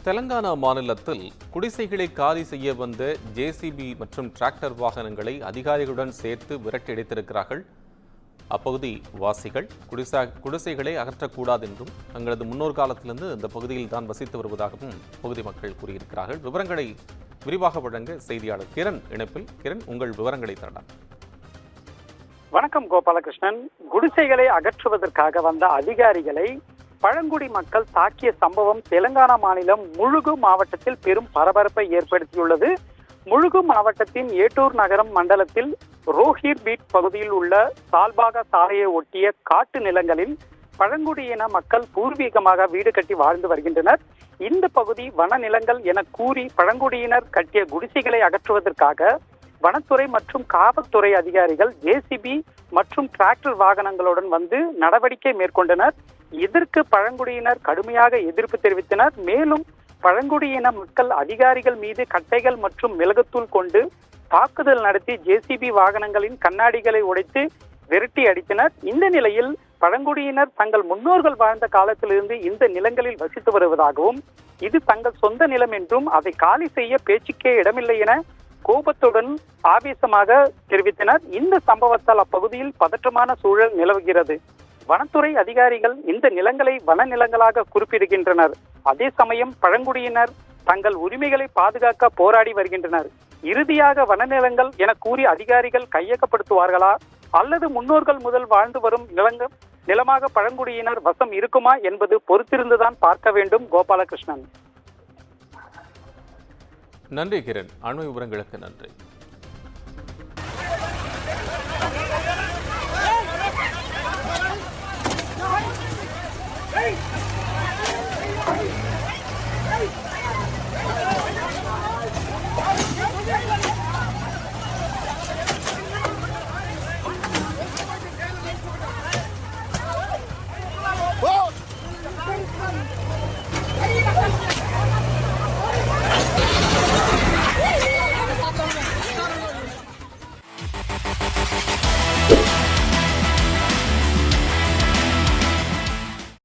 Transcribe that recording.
தெலங்கானா மாநிலத்தில் குடிசைகளை காலி செய்ய வந்த ஜேசிபி மற்றும் டிராக்டர் வாகனங்களை அதிகாரிகளுடன் சேர்த்து விரட்டியடித்திருக்கிறார்கள் அப்பகுதி வாசிகள். குடிசைகளை அகற்றக்கூடாது என்றும் தங்களது முன்னோர் காலத்திலிருந்து இந்த பகுதியில் தான் வசித்து வருவதாகவும் பகுதி மக்கள் கூறியிருக்கிறார்கள். விவரங்களை விரிவாக வழங்க செய்தியாளர் கிரண் இணைப்பில். கிரண், உங்கள் விவரங்களை தரலாம். வணக்கம் கோபாலகிருஷ்ணன். குடிசைகளை அகற்றுவதற்காக வந்த அதிகாரிகளை பழங்குடி மக்கள் தாக்கிய சம்பவம் தெலங்கானா மாநிலம் முழுகு மாவட்டத்தில் பெரும் பரபரப்பை ஏற்படுத்தியுள்ளது. முழுகு மாவட்டத்தின் ஏட்டூர் நகரம் மண்டலத்தில் ரோஹிர் பீட் பகுதியில் உள்ள சால்பாகா சாலையை ஒட்டிய காட்டு நிலங்களில் பழங்குடியின மக்கள் பூர்வீகமாக வீடு கட்டி வாழ்ந்து வருகின்றனர். இந்த பகுதி வன நிலங்கள் என கூறி பழங்குடியினர் கட்டிய குடிசைகளை அகற்றுவதற்காக வனத்துறை மற்றும் காவல்துறை அதிகாரிகள் ஜேசிபி மற்றும் டிராக்டர் வாகனங்களுடன் வந்து நடவடிக்கை மேற்கொண்டனர். இதற்கு பழங்குடியினர் கடுமையாக எதிர்ப்பு தெரிவித்தனர். மேலும் பழங்குடியின மக்கள் அதிகாரிகள் மீது கட்டைகள் மற்றும் மிளகுத்தூள் கொண்டு தாக்குதல் நடத்தி ஜேசிபி வாகனங்களின் கண்ணாடிகளை உடைத்து விரட்டி அடித்தனர். இந்த நிலையில் பழங்குடியினர் தங்கள் முன்னோர்கள் வாழ்ந்த காலத்திலிருந்து இந்த நிலங்களில் வசித்து வருவதாகவும் இது தங்கள் சொந்த நிலம் என்றும் அதை காலி செய்ய பேச்சுக்கே இடமில்லை என கோபத்துடன் ஆவேசமாக தெரிவித்தனர். இந்த சம்பவத்தால் அப்பகுதியில் பதற்றமான சூழல் நிலவுகிறது. வனத்துறை அதிகாரிகள் இந்த நிலங்களை வன நிலங்களாக குறிப்பிடுகின்றனர். அதே சமயம் பழங்குடியினர் தங்கள் உரிமைகளை பாதுகாக்க போராடி வருகின்றனர். இறுதியாக வனநிலங்கள் என கூறி அதிகாரிகள் கையகப்படுத்துவார்களா அல்லது முன்னோர்கள் முதல் வாழ்ந்து வரும் நிலமாக பழங்குடியினர் வசம் இருக்குமா என்பது பொறுத்திருந்துதான் பார்க்க வேண்டும். கோபாலகிருஷ்ணன். நன்றி கிரண், அண்மை விவரங்களுக்கு நன்றி. Hey!